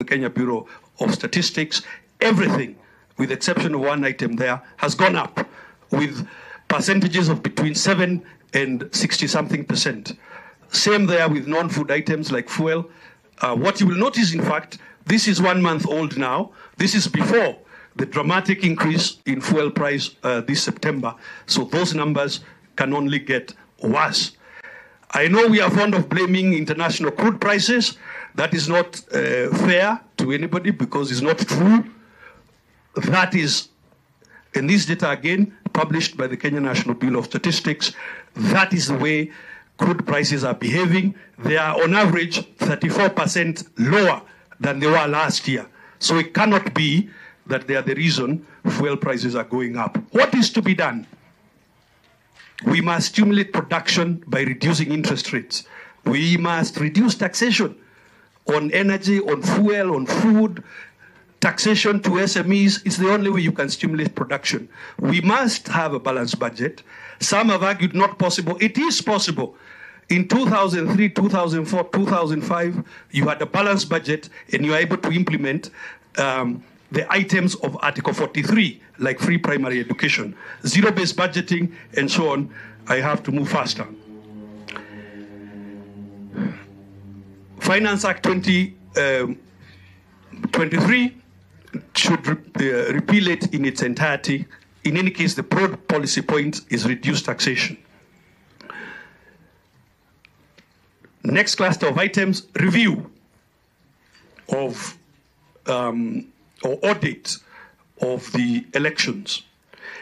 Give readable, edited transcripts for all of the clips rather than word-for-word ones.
Kenya Bureau of Statistics, everything, with the exception of one item there, has gone up with percentages of between 7 and 60-something percent. Same there with non-food items like fuel. What you will notice, in fact, this is 1 month old now. This is before the dramatic increase in fuel price this September. So those numbers can only get worse. I know we are fond of blaming international crude prices. That is not fair to anybody because it's not true. That is, and this data again, published by the Kenya National Bureau of Statistics, that is the way crude prices are behaving. They are on average 34% lower than they were last year. So it cannot be that they are the reason fuel prices are going up. What is to be done? We must stimulate production by reducing interest rates. We must reduce taxation on energy, on fuel, on food. Taxation to SMEs is the only way you can stimulate production. We must have a balanced budget. Some have argued not possible. It is possible. In 2003, 2004, 2005, you had a balanced budget and you were able to implement the items of Article 43, like free primary education, zero-based budgeting, and so on. I have to move faster. Finance Act 2023 should repeal it in its entirety. In any case, the broad policy point is reduced taxation. Next cluster of items, review of or audit of the elections.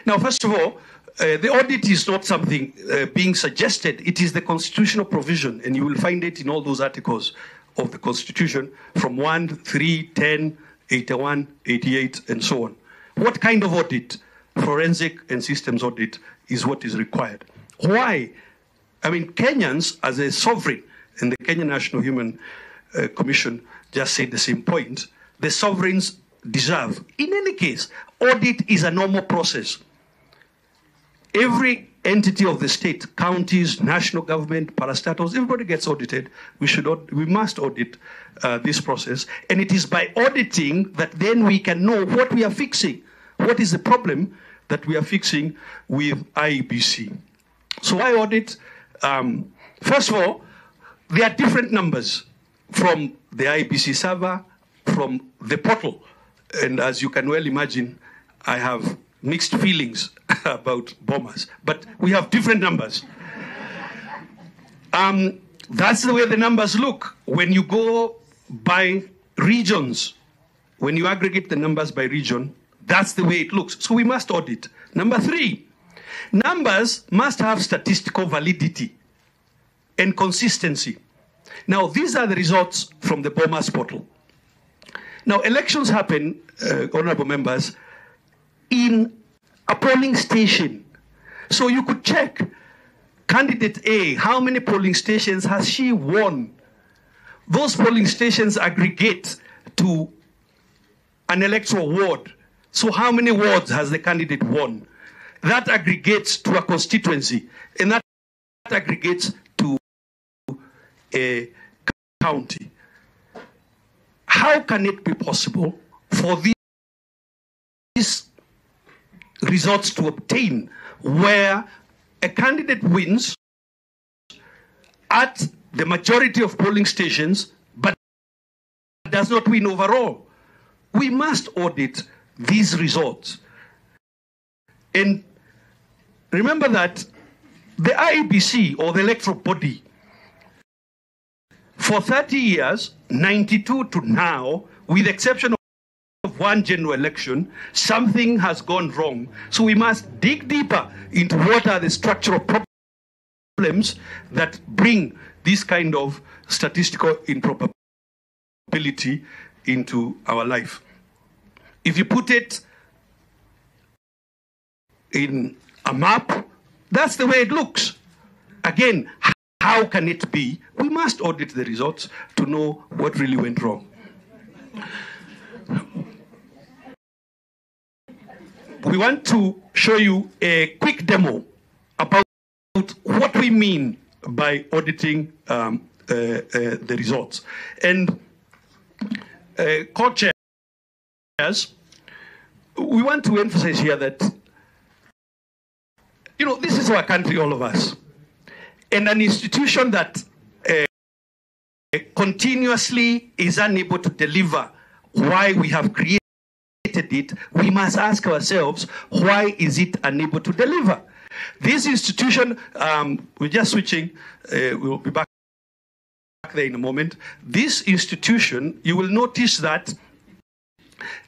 Now, first of all, the audit is not something being suggested. It is the constitutional provision, and you will find it in all those articles of the Constitution from 1, 3, 10, 81, 88, and so on. What kind of audit? Forensic and systems audit is what is required. Why? I mean, Kenyans, as a sovereign, and the Kenya National Human Commission just said the same point, the sovereigns deserve. In any case, audit is a normal process. Every entity of the state, counties, national government, parastatals, everybody gets audited. We must audit this process. And it is by auditing that then we can know what we are fixing. What is the problem that we are fixing with IEBC? So why audit? First of all, there are different numbers from the IEBC server, from the portal. And as you can well imagine, I have mixed feelings about bombers, but we have different numbers. That's the way the numbers look. When you go by regions, when you aggregate the numbers by region, that's the way it looks. So we must audit. Number 3, numbers must have statistical validity and consistency. Now, these are the results from the Bombers portal. Now, elections happen, honorable members, in a polling station. So you could check candidate A, how many polling stations has she won? Those polling stations aggregate to an electoral ward. So how many wards has the candidate won? That aggregates to a constituency, and that aggregates to a county. How can it be possible for these results to obtain where a candidate wins at the majority of polling stations but does not win overall? We must audit these results. And remember that the IEBC, or the electoral body, for 30 years, 92 to now, with the exception of one general election, something has gone wrong. So we must dig deeper into what are the structural problems that bring this kind of statistical improbability into our life. If you put it in a map, that's the way it looks. Again, how can it be? We must audit the results to know what really went wrong. We want to show you a quick demo about what we mean by auditing the results. And co-chairs, we want to emphasize here that, you know, this is our country, all of us. And an institution that continuously is unable to deliver why we have created it, we must ask ourselves, why is it unable to deliver? This institution, we're just switching, we'll be back there in a moment. This institution, you will notice that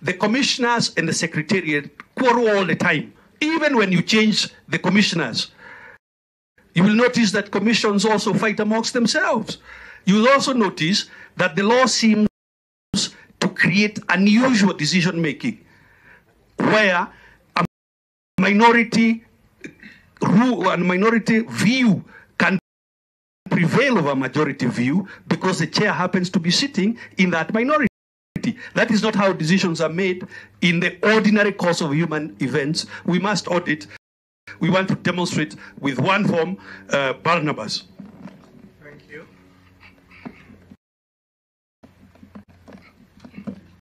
the commissioners and the secretariat quarrel all the time. Even when you change the commissioners, you will notice that commissions also fight amongst themselves. You will also notice that the law seems to create unusual decision-making, where a minority rule and minority view can prevail over majority view because the chair happens to be sitting in that minority. That is not how decisions are made in the ordinary course of human events. We must audit. We want to demonstrate with one form, Barnabas.